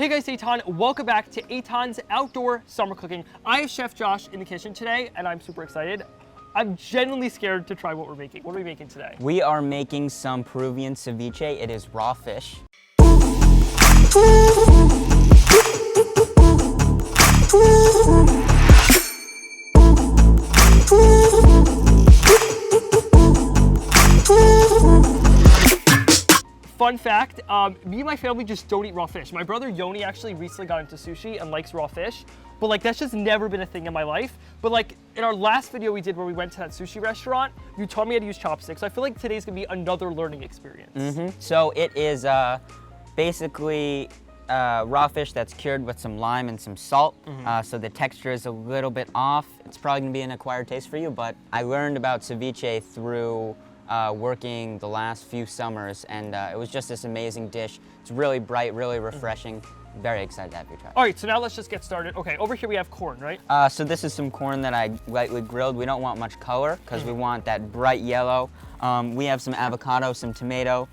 Hey guys, Eitan. Welcome back to Eitan's Outdoor Summer Cooking. I have Chef Josh in the kitchen today, and I'm super excited. I'm genuinely scared to try what we're making. What are we making today? We are making some Peruvian ceviche. It is raw fish. Fun fact, me and my family just don't eat raw fish. My brother Yoni actually recently got into sushi and likes raw fish, but like that's just never been a thing in my life. But like in our last video we did where we went to that sushi restaurant, you taught me how to use chopsticks. So I feel like today's gonna be another learning experience. So it is basically raw fish that's cured with some lime and some salt. So the texture is a little bit off. It's probably gonna be an acquired taste for you, but I learned about ceviche through working the last few summers, and it was just this amazing dish. It's really bright, really refreshing. Very excited to have you try. All right, so now let's just get started. Okay, over here we have corn, right? So this is some corn that I lightly grilled. We don't want much color because we want that bright yellow. We have some avocado, some tomato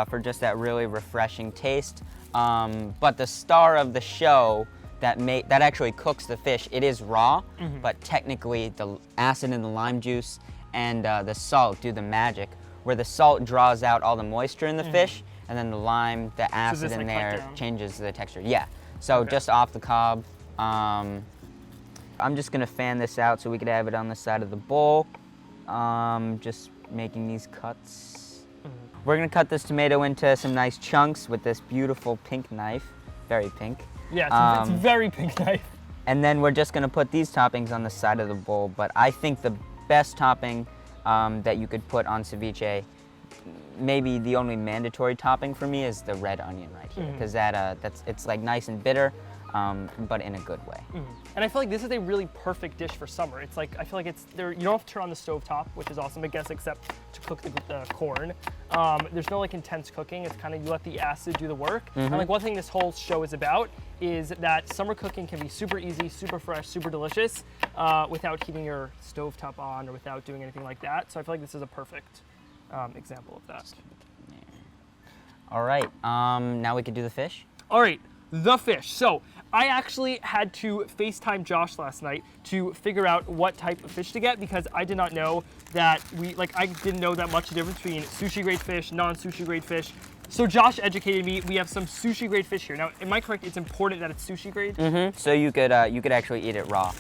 for just that really refreshing taste. But the star of the show that actually cooks the fish, it is raw, but technically the acid in the lime juice and the salt do the magic, where the salt draws out all the moisture in the fish, and then the lime, the acid in there changes the texture. Yeah, so just off the cob. I'm just gonna fan this out so we could have it on the side of the bowl. Just making these cuts. We're gonna cut this tomato into some nice chunks with this beautiful pink knife, very pink. Yeah, it's a very pink knife. And then we're just gonna put these toppings on the side of the bowl, but I think the best topping that you could put on ceviche, maybe the only mandatory topping for me, is the red onion right here, because it's like nice and bitter, but in a good way. And I feel like this is a really perfect dish for summer. It's like, I feel like it's there. You don't have to turn on the stove top, which is awesome, I guess, except to cook the corn. There's no like intense cooking. It's kind of, you let the acid do the work. And like one thing this whole show is about is that summer cooking can be super easy, super fresh, super delicious, without keeping your stove top on or without doing anything like that. So I feel like this is a perfect example of that. All right, now we could do the fish. All right, the fish. So I actually had to FaceTime Josh last night to figure out what type of fish to get, because I did not know that I didn't know that much difference between sushi grade fish, non-sushi grade fish. So Josh educated me. We have some sushi grade fish here. Now, am I correct? It's important that it's sushi grade? So you could actually eat it raw.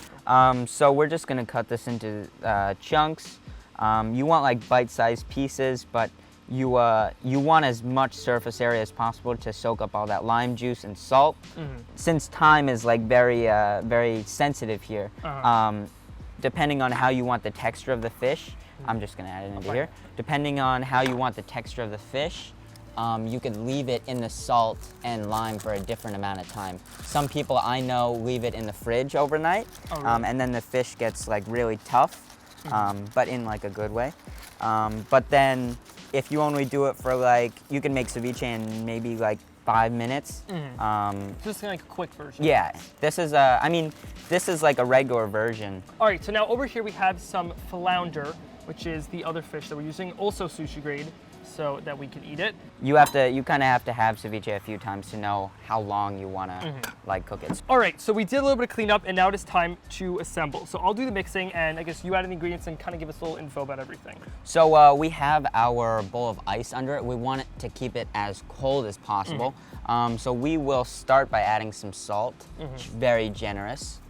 So we're just gonna cut this into chunks. You want like bite-sized pieces, but you want as much surface area as possible to soak up all that lime juice and salt. Since time is like very sensitive here, depending on how you want the texture of the fish, I'm just gonna add it into here. Depending on how you want the texture of the fish, you could leave it in the salt and lime for a different amount of time. Some people I know leave it in the fridge overnight, and then the fish gets like really tough, but in like a good way. But then if you only do it for like, you can make ceviche in maybe like 5 minutes. Just like a quick version. Yeah, this is this is like a regular version. All right, so now over here we have some flounder, which is the other fish that we're using, also sushi grade, so that we can eat it. You kind of have to have ceviche a few times to know how long you want to like cook it. All right, so we did a little bit of cleanup, and now it is time to assemble. So I'll do the mixing, and I guess you add in the ingredients and kind of give us a little info about everything. So we have our bowl of ice under it. We want it to keep it as cold as possible. So we will start by adding some salt, very generous.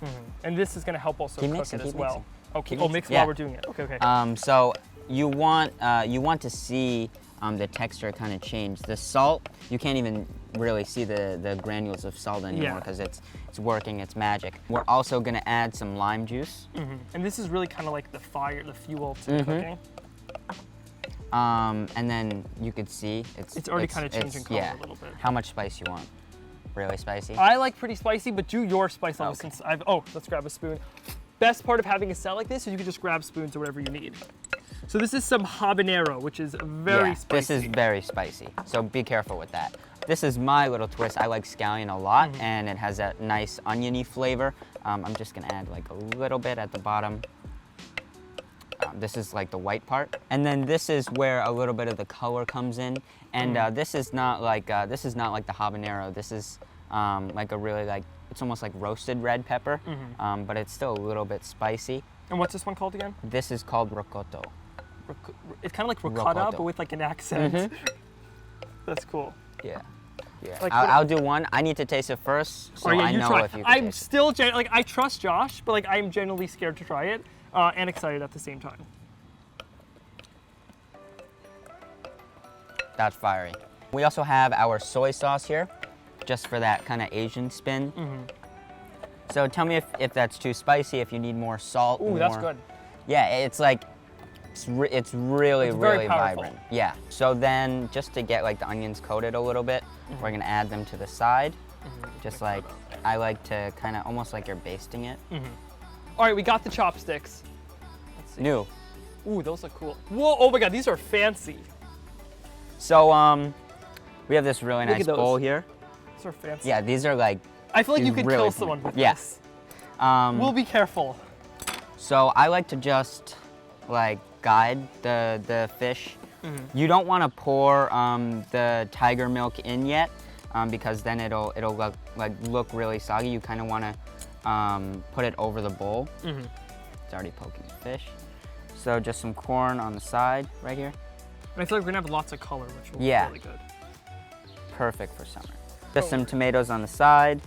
And this is going to help also cook it as well. Okay, mix Yeah. while we're doing it. Okay. So you want to see the texture kind of change. The salt, you can't even really see the granules of salt anymore because it's working its magic. We're also gonna add some lime juice. And this is really kind of like the fuel to cooking. And then you could see it's already kind of changing color a little bit. How much spice you want? Really spicy? I like pretty spicy, but do your spice level since let's grab a spoon. Best part of having a set like this is you can just grab spoons or whatever you need. So this is some habanero, which is very spicy. This is very spicy, so be careful with that. This is my little twist. I like scallion a lot, and it has that nice oniony flavor. I'm just gonna add like a little bit at the bottom. This is like the white part, and then this is where a little bit of the color comes in. And this is not like the habanero. This is like a really it's almost like roasted red pepper, but it's still a little bit spicy. And what's this one called again? This is called ricotta. It's kind of like ricotta, but with like an accent. That's cool. Yeah. Yeah. Like, I'll do one. I need to taste it first, so I know if you can I'm taste still like I trust Josh, but like I'm genuinely scared to try it and excited at the same time. That's fiery. We also have our soy sauce here, just for that kind of Asian spin. So tell me if that's too spicy, if you need more salt. Ooh, that's good. Yeah, it's like, it's really, really powerful. vibrant. Yeah, so then just to get like the onions coated a little bit, we're gonna add them to the side. Just like, I like to kind of, almost like you're basting it. All right, we got the chopsticks. Let's see. New. Ooh, those look cool. Whoa, oh my God, these are fancy. So we have this really Look nice at those. bowl here. These are fancy. Yeah, these are like, I feel like you could really kill fun. someone with Yes. this. We'll be careful. So I like to just like guide the fish. You don't want to pour the tiger milk in yet, because then it'll look really soggy. You kind of want to put it over the bowl. It's already poking the fish. So just some corn on the side right here. And I feel like we're gonna have lots of color, which will be really good. Perfect for summer. Just some tomatoes on the side.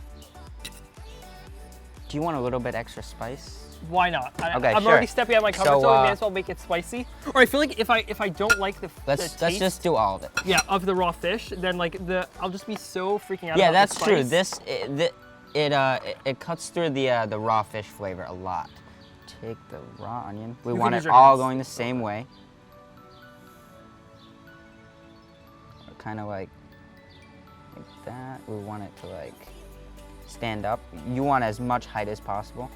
Do you want a little bit extra spice? Why not? Okay, I'm sure. already stepping out of my comfort So, zone. We may as well make it spicy. Or I feel like if I don't like the Let's taste, just do all of it. yeah, of the raw fish, then like I'll just be so freaking out. Yeah, about that's the true. spice. It cuts through the raw fish flavor a lot. Take the raw onion. We You want can it use your all hands. going the same way. Kind of like that. We want it to like stand up. You want as much height as possible.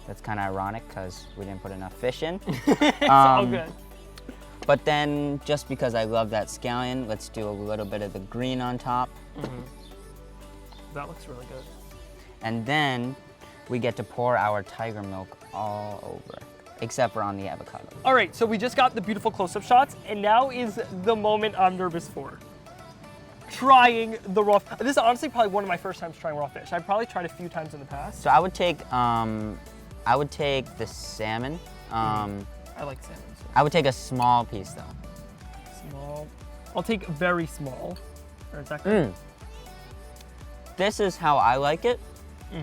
That's kind of ironic because we didn't put enough fish in. It's all good. But then, just because I love that scallion, let's do a little bit of the green on top. That looks really good. And then we get to pour our tiger milk all over, except for on the avocado. All right, so we just got the beautiful close-up shots, and now is the moment I'm nervous for. Trying the raw. This is honestly probably one of my first times trying raw fish. I've probably tried a few times in the past. So I would take the salmon. I like salmon. So. I would take a small piece though. Small. I'll take very small. Or is that good? This is how I like it.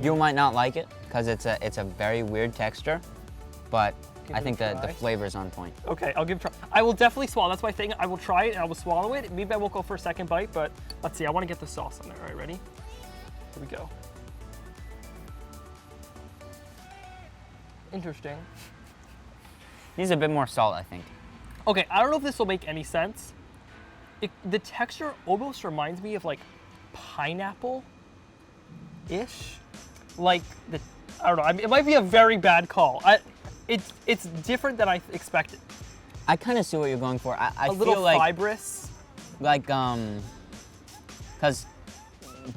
You might not like it because it's a very weird texture, but I think the flavor's on point. Okay, I'll give it a try. I will definitely swallow. That's my thing. I will try it and I will swallow it. Maybe I won't go for a second bite, but let's see. I want to get the sauce on there. All right, ready? Here we go. Interesting. Needs a bit more salt, I think. Okay, I don't know if this will make any sense. The texture almost reminds me of like pineapple-ish. Like I don't know. I mean, it might be a very bad call. It's different than I expected. I kind of see what you're going for. I A feel little like fibrous.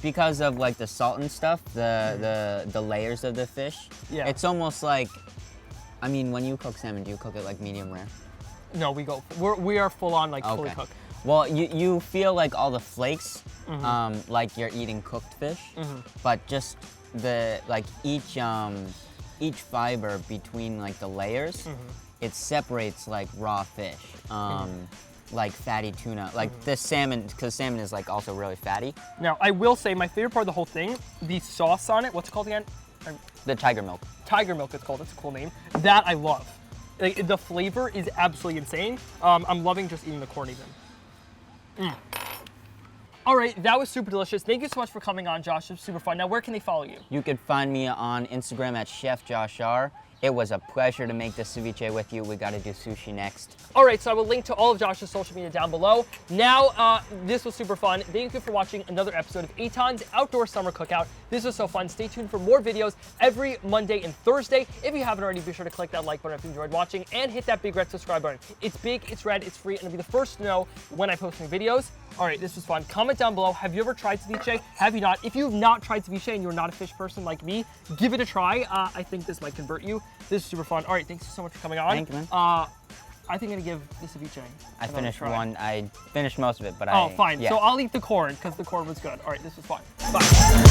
because of like the salt and stuff, the layers of the fish. Yeah. It's almost like, I mean, when you cook salmon, do you cook it like medium rare? No, we are full on like fully Okay. cooked. Well, you feel like all the flakes, like you're eating cooked fish, but just the like each fiber between like the layers, it separates like raw fish, like fatty tuna, like the salmon, because salmon is like also really fatty. Now, I will say my favorite part of the whole thing, the sauce on it. What's it called again? The tiger milk. Tiger milk it's called. That's a cool name. That I love. Like, the flavor is absolutely insane. I'm loving just eating the corn even. All right, that was super delicious. Thank you so much for coming on, Josh. It was super fun. Now, where can they follow you? You could find me on Instagram at Chef Josh R. It was a pleasure to make this ceviche with you. We got to do sushi next. All right, so I will link to all of Josh's social media down below. Now, this was super fun. Thank you for watching another episode of Eitan's Outdoor Summer Cookout. This was so fun. Stay tuned for more videos every Monday and Thursday. If you haven't already, be sure to click that like button if you enjoyed watching and hit that big red subscribe button. It's big, it's red, it's free, and it'll be the first to know when I post new videos. All right, this was fun. Comment down below. Have you ever tried ceviche? Have you not? If you've not tried ceviche and you're not a fish person like me, give it a try. I think this might convert you. This is super fun. All right, thanks so much for coming on. Thank you, man. I think I'm gonna give the ceviche. I another finished try. one. I finished most of it, but Oh, fine. Yeah. So I'll eat the corn because the corn was good. All right, this was fun. Bye.